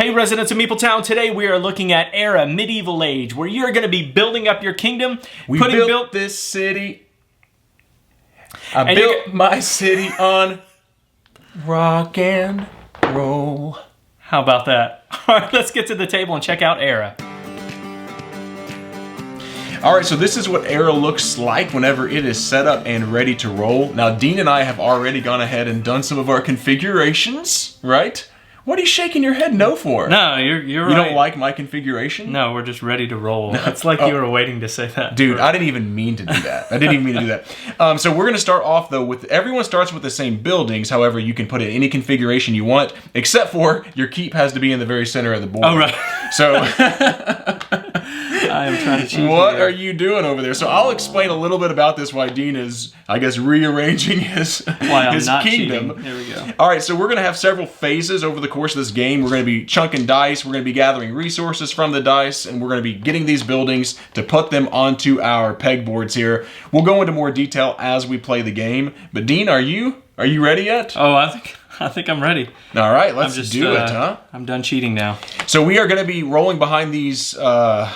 Hey residents of Meepletown, today we are looking at Era Medieval Age, where you're going to be building up your kingdom. We built this city. I built my city on rock and roll. How about that? All right, let's get to the table and check out Era. All right, so this is what Era looks like whenever it is set up and ready to roll. Now, Dean and I have already gone ahead and done some of our configurations, right? What are you shaking your head no for? No, you're right. You don't like my configuration? No, we're just ready to roll. It's like you were waiting to say that. Dude, I didn't even mean to do that. I didn't even mean to do that. So we're going to start off, though, with everyone starts with the same buildings. However, you can put in any configuration you want, except for your keep has to be in the very center of the board. Oh, right. So I am trying to cheat. What are you doing over there? So I'll explain a little bit about this, why Dean is, I guess, rearranging his kingdom. Cheating. There we go. All right, so we're going to have several phases over the course of this game. We're going to be chunking dice, we're going to be gathering resources from the dice, and we're going to be getting these buildings to put them onto our pegboards here. We'll go into more detail as we play the game. But Dean, are you ready yet? Oh, I think I'm ready. All right, let's do it, huh? I'm done cheating now. So we are going to be rolling behind these screens.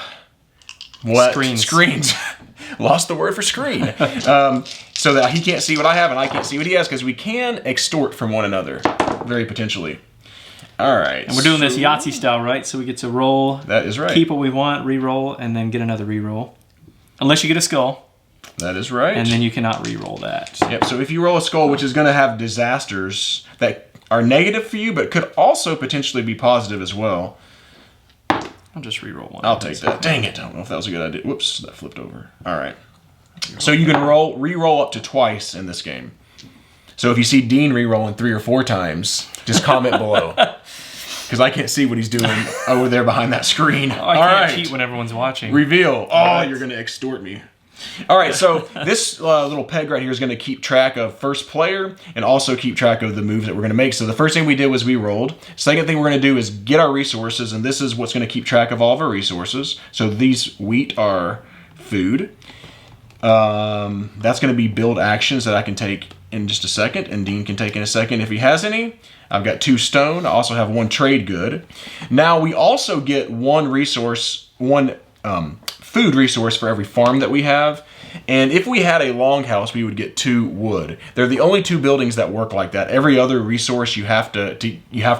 Lost the word for screen. So that he can't see what I have and I can't see what he has, because we can extort from one another, very potentially. All right. And we're doing this Yahtzee style, right? So we get to roll. That is right. Keep what we want, re-roll, and then get another re-roll. Unless you get a skull. That is right. And then you cannot re-roll that. Yep, so if you roll a skull, which is going to have disasters that are negative for you, but could also potentially be positive as well. I'll just re-roll one. I'll take that. Dang it, I don't know if that was a good idea. Whoops, that flipped over. All right. So you can re-roll up to twice in this game. So if you see Dean re-rolling 3 or 4 times, just comment below. Because I can't see what he's doing over there behind that screen. Oh, I can't cheat when everyone's watching. Reveal. Oh, you're going to extort me. All right, so this little peg right here is going to keep track of first player and also keep track of the moves that we're going to make. So the first thing we did was we rolled. Second thing we're going to do is get our resources, and this is what's going to keep track of all of our resources. So these wheat are food. That's going to be build actions that I can take in just a second, and Dean can take in a second if he has any. I've got 2 stone. I also have 1 trade good. Now we also get 1 resource, 1 food resource for every farm that we have. And if we had a longhouse, we would get 2 wood. They're the only 2 buildings that work like that. Every other resource you have to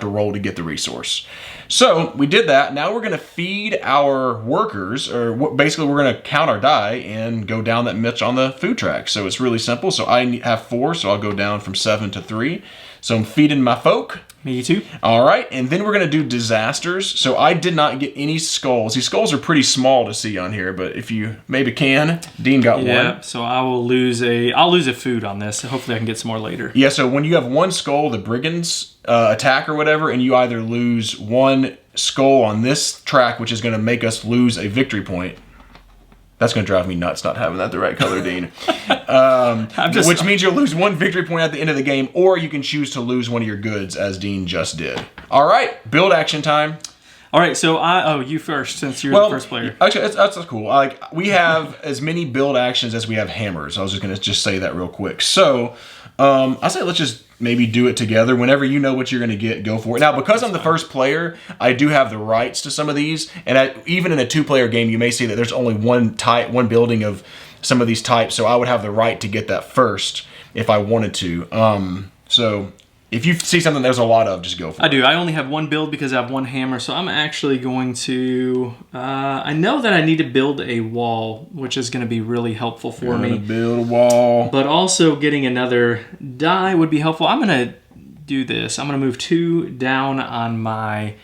roll to get the resource. So we did that. Now we're going to feed our workers, or basically we're going to count our die and go down that much on the food track. So it's really simple. So I have 4, so I'll go down from 7 to 3. So I'm feeding my folk. Me too. All right, and then we're going to do disasters. So I did not get any skulls. These skulls are pretty small to see on here, but if you maybe can, Dean got 1. Yeah, so I'll lose a food on this. Hopefully I can get some more later. Yeah, so when you have 1 skull, the brigands attack or whatever, and you either lose 1 skull on this track, which is going to make us lose a victory point. That's going to drive me nuts not having that the right color, Dean. Which means you'll lose 1 victory point at the end of the game, or you can choose to lose 1 of your goods, as Dean just did. All right, build action time. All right, so you first, since you're the first player. Actually, that's cool. Like, we have as many build actions as we have hammers. I was just going to say that real quick. So I say let's just maybe do it together. Whenever you know what you're going to get, go for it. Now, because I'm the first player, I do have the rights to some of these. And even in a 2-player game, you may see that there's only 1 building of some of these types. So I would have the right to get that first if I wanted to. So if you see something there's a lot of, just go for it. I do. I only have 1 build because I have 1 hammer. So I'm actually going to... I know that I need to build a wall, which is going to be really helpful for me. Build a wall. But also getting another die would be helpful. I'm going to do this. I'm going to move 2 down on my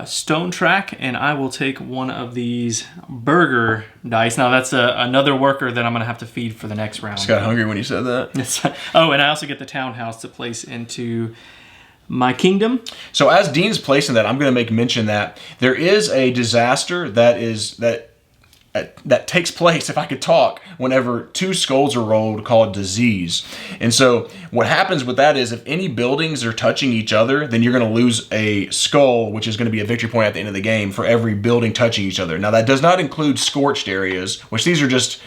stone track, and I will take 1 of these burger dice. Now that's another worker that I'm going to have to feed for the next round. Just got hungry when you said that. Oh, and I also get the townhouse to place into my kingdom. So as Dean's placing that, I'm going to make mention that there is a disaster that takes place, if I could talk, whenever 2 skulls are rolled, called disease. And so what happens with that is if any buildings are touching each other, then you're going to lose a skull, which is going to be a victory point at the end of the game for every building touching each other. Now that does not include scorched areas, which these are just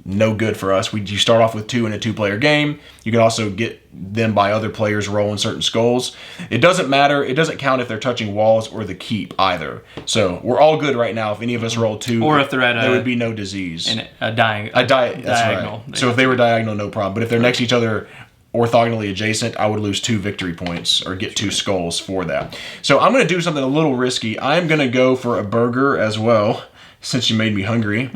no good for us. You start off with 2 in a 2-player game. You can also get them by other players rolling certain skulls. It doesn't matter. It doesn't count if they're touching walls or the keep either. So we're all good right now. If any of us roll 2, or if they're at there would be no disease. A diagonal. That's right. So if they were diagonal, no problem. But if they're next to each other, orthogonally adjacent, I would lose 2 victory points or get 2 skulls for that. So I'm going to do something a little risky. I'm going to go for a burger as well, since you made me hungry,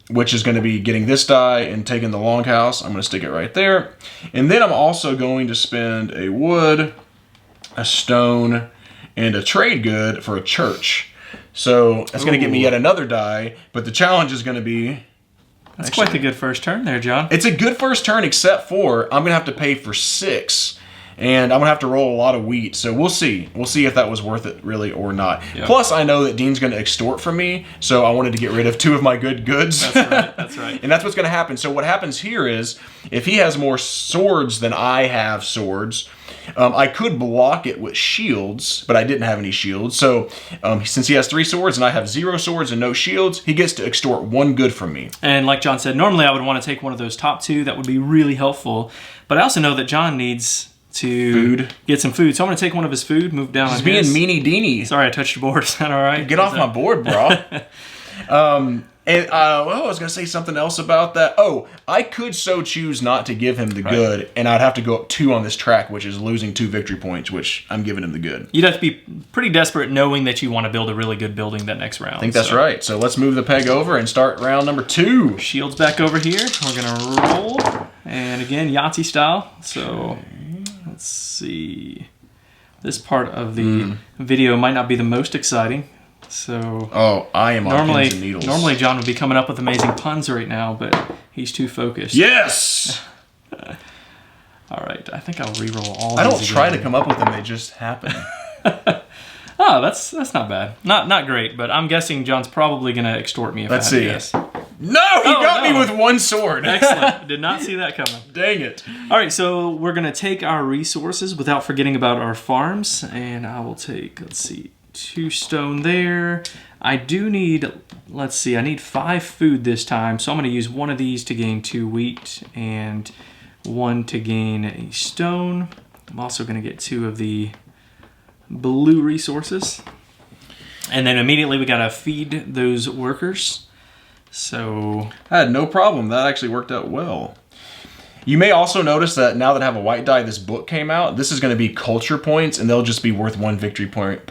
which is going to be getting this die and taking the longhouse. I'm going to stick it right there. And then I'm also going to spend a wood, a stone, and a trade good for a church. So that's going to get me yet another die, but the challenge is going to be... That's quite the good first turn there, John. It's a good first turn, except for I'm going to have to pay for 6. And I'm going to have to roll a lot of wheat. So we'll see. We'll see if that was worth it really or not. Yep. Plus, I know that Dean's going to extort from me. So I wanted to get rid of 2 of my good goods. That's right. That's right. And that's what's going to happen. So what happens here is, if he has more swords than I have swords, I could block it with shields, but I didn't have any shields. So since he has 3 swords and I have 0 swords and no shields, he gets to extort 1 good from me. And like John said, normally I would want to take one of those top 2. That would be really helpful. But I also know that John needs to get some food. So I'm going to take one of his food, move down on his. He's being meanie-deenie. Sorry, I touched your board. Is that all right? Get off my board, bro. I was going to say something else about that. Oh, I could so choose not to give him the good, and I'd have to go up 2 on this track, which is losing 2 victory points, which I'm giving him the good. You'd have to be pretty desperate knowing that you want to build a really good building that next round. I think that's right. So let's move the peg over and start round number 2. Shields back over here. We're going to roll. And again, Yahtzee style. So let's see. This part of the video might not be the most exciting. So I am on pins and needles. Normally John would be coming up with amazing puns right now, but he's too focused. Yes! All right, I think I'll re-roll all I these don't try to come up with them, they just happen. Oh, that's not bad. Not great, but I'm guessing John's probably going to extort me if Let's I see. guess. No, he got me with 1 sword. Excellent. Did not see that coming. Dang it. All right, so we're going to take our resources without forgetting about our farms, and I will take, let's see, 2 stone there. I do need, let's see, I need 5 food this time, so I'm going to use 1 of these to gain 2 wheat and 1 to gain a stone. I'm also going to get 2 of the blue resources. And then immediately we got to feed those workers. So I had no problem. That actually worked out well. You may also notice that now that I have a white die, this book came out. This is going to be culture points, and they'll just be worth 1 victory point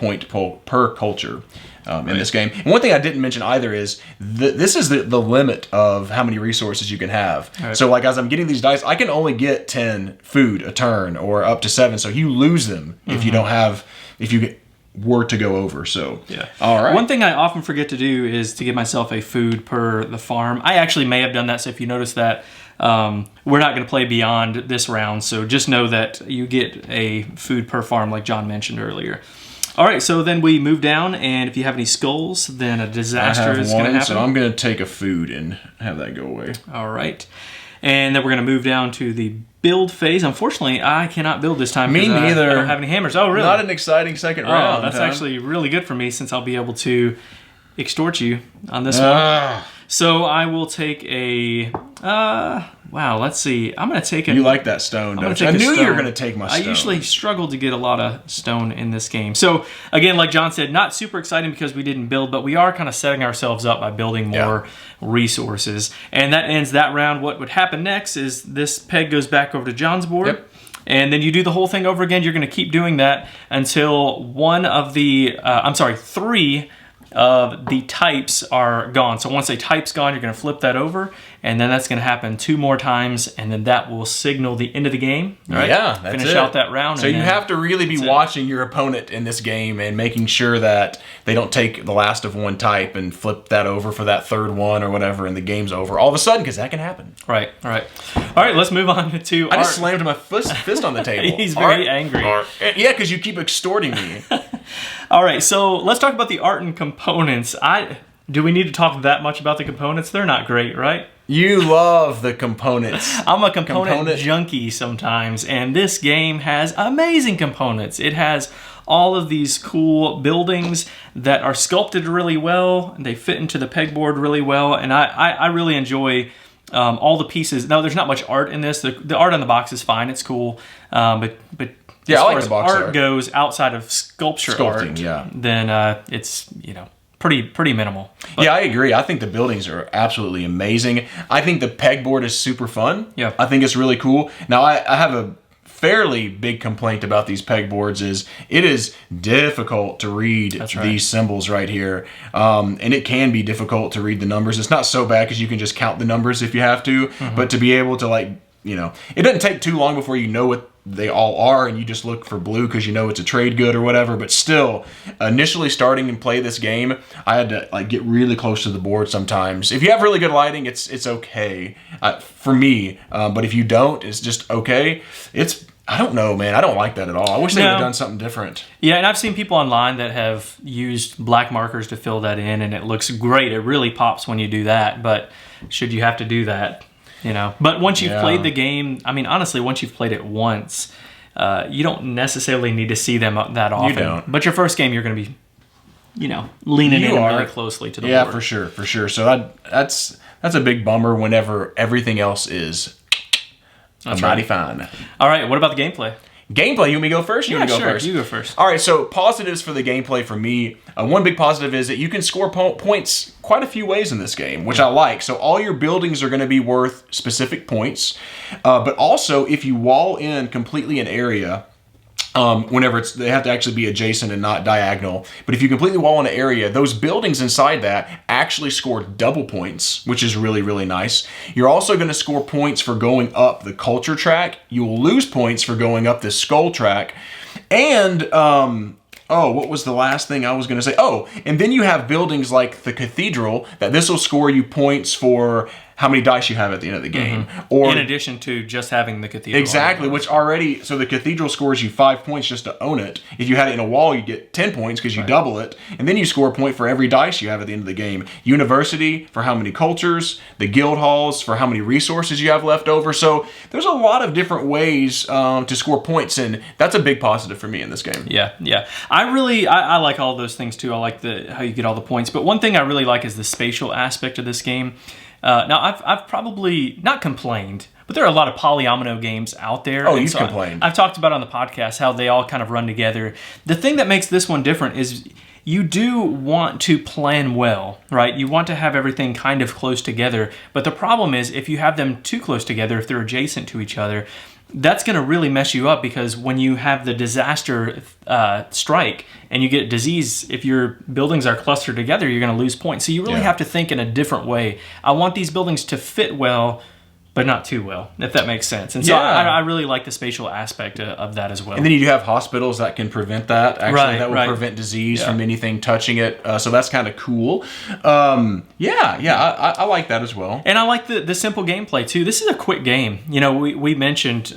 per culture in this game. And one thing I didn't mention either is this is the limit of how many resources you can have. Right. So like as I'm getting these dice, I can only get 10 food a turn or up to 7. So you lose them if you don't have, if you were to go over. So yeah. All right. One thing I often forget to do is to give myself a food per the farm. I actually may have done that. So if you notice that, we're not going to play beyond this round, so just know that you get a food per farm like John mentioned earlier. All right, so then we move down, and if you have any skulls, then a disaster is going to happen. So I'm going to take a food and have that go away. All right, and then we're going to move down to the build phase. Unfortunately, I cannot build this time. Me neither. I don't have any hammers. Oh, really? Not an exciting second round. That's actually really good for me since I'll be able to extort you on this one. So I will take a, wow, let's see. I'm going to take a... You like that stone, don't you? I knew you were going to take my stone. I usually struggle to get a lot of stone in this game. So again, like John said, not super exciting because we didn't build, but we are kind of setting ourselves up by building more resources. And that ends that round. What would happen next is this peg goes back over to John's board. Yep. And then you do the whole thing over again. You're going to keep doing that until 3 of the types are gone. So once a type's gone, you're going to flip that over, and then that's going to happen 2 more times, and then that will signal the end of the game. Right? Yeah, that's Finish out that round. So you have to really be watching your opponent in this game and making sure that they don't take the last of one type and flip that over for that 3rd one or whatever, and the game's over all of a sudden, because that can happen. Right, all right. All right, let's move on to I just slammed my fist on the table. He's very angry. Yeah, because you keep extorting me. All right, so let's talk about the art and components. Do we need to talk that much about the components? They're not great, right? You love the components. I'm a component junkie sometimes, and this game has amazing components. It has all of these cool buildings that are sculpted really well. And they fit into the pegboard really well. And I really enjoy all the pieces. Now, there's not much art in this. The art on the box is fine. It's cool. But yeah, as I far like as the box art art goes outside of sculpture Sculpting, art, yeah. then it's, pretty minimal. But, yeah, I agree. I think the buildings are absolutely amazing. I think the pegboard is super fun. Yeah. I think it's really cool. Now, I have a fairly big complaint about these pegboards is it is difficult to read these symbols right here. And it can be difficult to read the numbers. It's not so bad because you can just count the numbers if you have to. But to be able to it doesn't take too long before you know what they all are, and you just look for blue because you know it's a trade good or whatever. But still, initially starting and play this game, I had to get really close to the board sometimes. If you have really good lighting, it's okay for me. But if you don't, it's just okay. I don't know, man. I don't like that at all. I wish they would have done something different. Yeah, and I've seen people online that have used black markers to fill that in, and it looks great. It really pops when you do that. But should you have to do that? But once you've played the game, honestly, once you've played it once, you don't necessarily need to see them that often. You don't. But your first game, you're going to be, leaning in very closely to the board. Yeah, for sure. So that's a big bummer whenever everything else is mighty fine. All right, what about the gameplay? Gameplay, you want me to go first? You want to go first? You go first. All right, so positives for the gameplay for me. One big positive is that you can score points quite a few ways in this game, which I like. So all your buildings are going to be worth specific points. But also, if you wall in completely an area, whenever they have to actually be adjacent and not diagonal. But if you completely wall in an area, those buildings inside that actually score double points, which is really, really nice. You're also going to score points for going up the culture track. You will lose points for going up the skull track. And, what was the last thing I was going to say? Oh, and then you have buildings like the cathedral that this will score you points for how many dice you have at the end of the game. Or in addition to just having the cathedral. Exactly, which already, so the cathedral scores you 5 points just to own it. If you had it in a wall, you get 10 points because you double it. And then you score a point for every dice you have at the end of the game. University for how many cultures, the guild halls for how many resources you have left over. So there's a lot of different ways to score points, and that's a big positive for me in this game. Yeah. I like all those things too. I like how you get all the points. But one thing I really like is the spatial aspect of this game. Now, I've probably not complained, but there are a lot of polyomino games out there. Oh, you've complained. I've talked about on the podcast how they all kind of run together. The thing that makes this one different is you do want to plan well, right? You want to have everything kind of close together. But the problem is if you have them too close together, if they're adjacent to each other, that's going to really mess you up because when you have the disaster strike and you get disease, if your buildings are clustered together, you're going to lose points. So you really have to think in a different way. I want these buildings to fit well, but not too well, if that makes sense. And so I really like the spatial aspect of that as well. And then you do have hospitals that can prevent that. Actually, that will prevent disease from anything touching it. So that's kind of cool. I like that as well. And I like the simple gameplay too. This is a quick game. We mentioned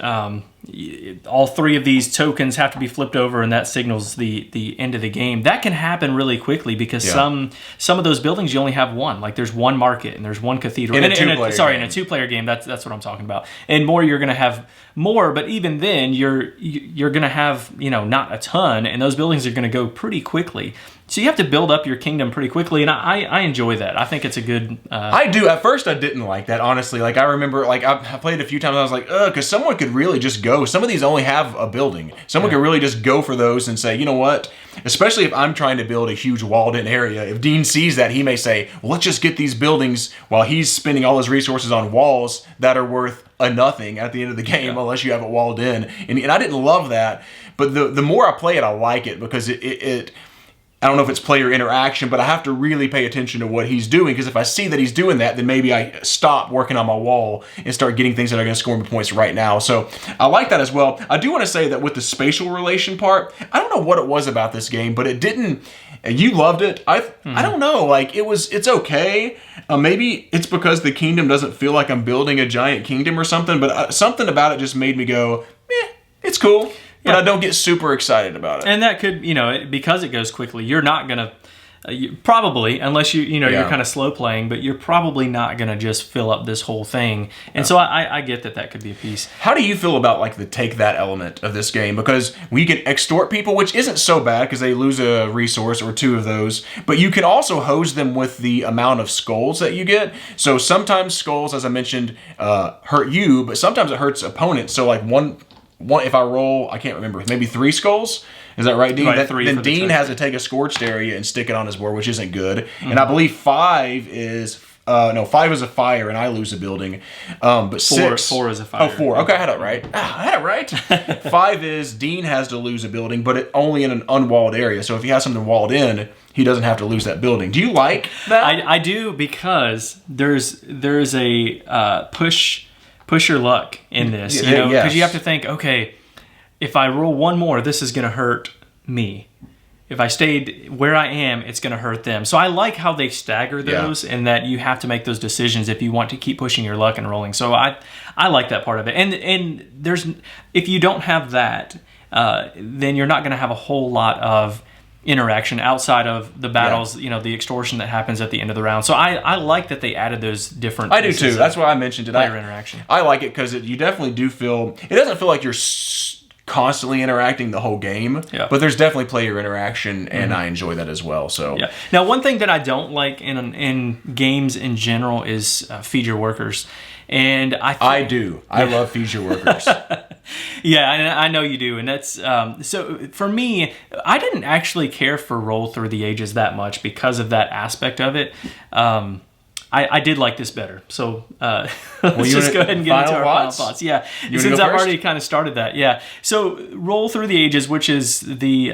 all three of these tokens have to be flipped over, and that signals the end of the game. That can happen really quickly because some of those buildings you only have one. Like there's one market and there's one cathedral. In a two-player game. That's what I'm talking about. And more, you're going to have more, but even then, you're going to have not a ton, and those buildings are going to go pretty quickly. So you have to build up your kingdom pretty quickly, and I enjoy that. I think it's a good... I do. At first, I didn't like that, honestly. Like, I remember, I played a few times, and I was like, because someone could really just go. Some of these only have a building. Someone could really just go for those and say, you know what? Especially if I'm trying to build a huge walled-in area. If Dean sees that, he may say, well, let's just get these buildings while he's spending all his resources on walls that are worth a nothing at the end of the game unless you have it walled in. And I didn't love that. But the more I play it, I like it because it I don't know if it's player interaction, but I have to really pay attention to what he's doing, because if I see that he's doing that, then maybe I stop working on my wall and start getting things that are going to score me points right now. So I like that as well. I do want to say that with the spatial relation part, I don't know what it was about this game, but it didn't... You loved it. I don't know. Like, it's okay. Maybe it's because the kingdom doesn't feel like I'm building a giant kingdom or something, but something about it just made me go, it's cool. But I don't get super excited about it. And that could, because it goes quickly, you're not going to Probably, unless you're kind of slow playing, but you're probably not going to just fill up this whole thing. And so I get that could be a piece. How do you feel about like the take that element of this game? Because we can extort people, which isn't so bad because they lose a resource or two of those, but you can also hose them with the amount of skulls that you get. So sometimes skulls, as I mentioned, hurt you, but sometimes it hurts opponents. So like one if I roll, I can't remember, maybe 3 skulls. Is that right, Dean? Right, 3 then Dean has to take a scorched area and stick it on his board, which isn't good. Mm-hmm. And I believe 5 is 5 is a fire, and I lose a building. But 4 is a fire. Oh, 4. Okay, I had it right. I had it right. 5 is Dean has to lose a building, but only in an unwalled area. So if he has something walled in, he doesn't have to lose that building. Do you like that? I do, because there's a push your luck in this. Because you have to think, okay, if I roll one more, this is going to hurt me. If I stayed where I am, it's going to hurt them. So I like how they stagger those, and that you have to make those decisions if you want to keep pushing your luck and rolling. So I like that part of it. And if you don't have that, then you're not going to have a whole lot of interaction outside of the battles, the extortion that happens at the end of the round. So I like that they added those different I do too. That's why I mentioned it. Player interaction. I like it because you definitely do feel, it doesn't feel like you're constantly interacting the whole game, but there's definitely player interaction, and I enjoy that as well. So now, one thing that I don't like in games in general is feed your workers, and I do. I love feed your workers. Yeah, I know you do, and that's so for me, I didn't actually care for Roll Through the Ages that much because of that aspect of it. I did like this better. So let's just go ahead and get into our final thoughts. Yeah, since I've already kind of started that. Yeah. So Roll Through the Ages, which is the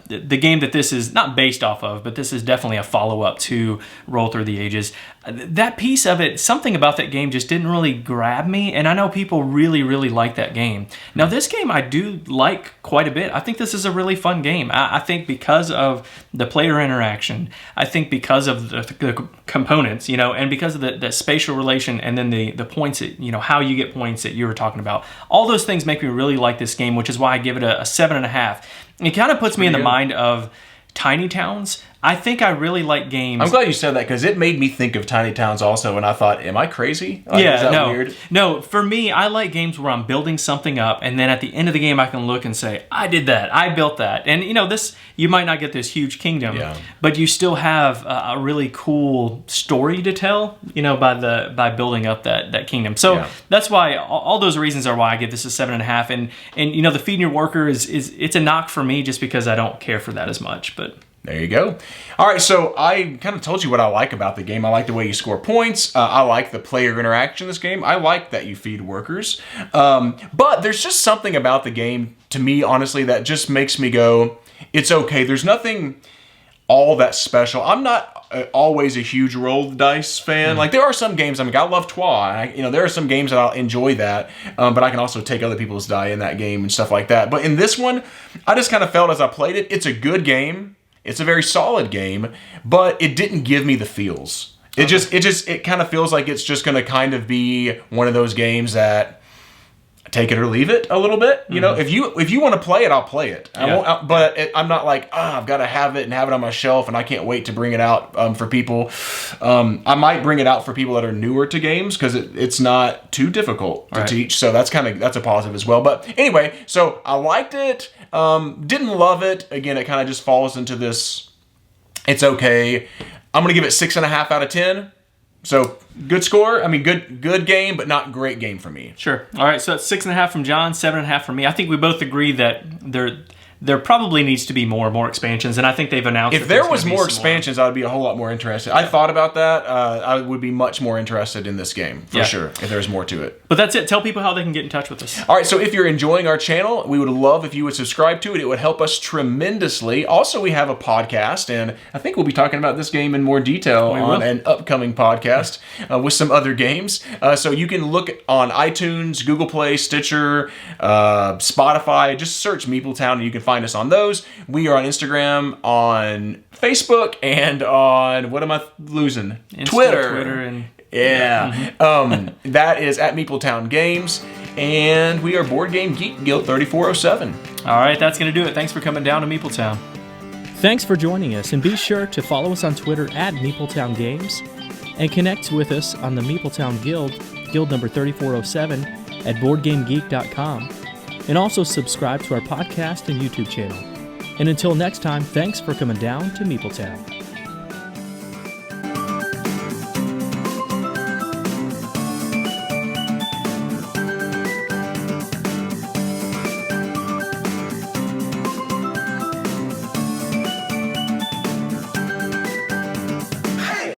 game that this is not based off of, but this is definitely a follow-up to Roll Through the Ages. That piece of it, something about that game just didn't really grab me, and I know people really, really like that game. Now, this game I do like quite a bit. I think this is a really fun game. I think because of the player interaction, I think because of the components, and because of the spatial relation, and then the points, how you get points that you were talking about. All those things make me really like this game, which is why I give it a 7.5. It kind of puts me in the mind of Tiny Towns. I think I really like games. I'm glad you said that, because it made me think of Tiny Towns also, and I thought, am I crazy? Is that weird? No, for me, I like games where I'm building something up, and then at the end of the game, I can look and say, I did that, I built that. And this, you might not get this huge kingdom, but you still have a really cool story to tell, by building up that kingdom. So that's why, all those reasons are why I give this a 7.5. And the feeding your worker it's a knock for me, just because I don't care for that as much, but... There you go. All right, so I kind of told you what I like about the game. I like the way you score points. I like the player interaction in this game. I like that you feed workers. But there's just something about the game, to me, honestly, that just makes me go, it's okay. There's nothing all that special. I'm not always a huge roll the dice fan. Like, there are some games, I love Trois. There are some games that I'll enjoy that, but I can also take other people's die in that game and stuff like that. But in this one, I just kind of felt as I played it, it's a good game. It's a very solid game, but it didn't give me the feels. It kind of feels like it's just going to kind of be one of those games that take it or leave it a little bit. If you want to play it, I'll play it. I'm not like, I've got to have it and have it on my shelf, and I can't wait to bring it out for people. I might bring it out for people that are newer to games, because it's not too difficult to teach. So that's a positive as well. But anyway, so I liked it. Didn't love it. Again, it kind of just falls into this, it's okay. I'm going to give it 6.5 out of 10. So good score. Good game, but not great game for me. Sure. All right. So that's 6.5 from John, 7.5 from me. I think we both agree that there probably needs to be more expansions, and I think they've announced. If there was more expansions, I would be a whole lot more interested. I thought about that. I would be much more interested in this game, for sure, if there's more to it. But that's it. Tell people how they can get in touch with us. All right, so if you're enjoying our channel, we would love if you would subscribe to it. It would help us tremendously. Also, we have a podcast, and I think we'll be talking about this game in more detail on an upcoming podcast with some other games. So you can look on iTunes, Google Play, Stitcher, Spotify. Just search Meepletown, and you can find us on those. We are on Instagram, on Facebook, and on, what am I losing? Twitter. And that is at Meepletown Games, and we are Board Game Geek Guild 3407. All right, that's going to do it. Thanks for coming down to Meepletown. Thanks for joining us, and be sure to follow us on Twitter at Meepletown Games, and connect with us on the Meepletown Guild, Guild number 3407, at BoardGameGeek.com, and also subscribe to our podcast and YouTube channel. And until next time, thanks for coming down to Meepletown.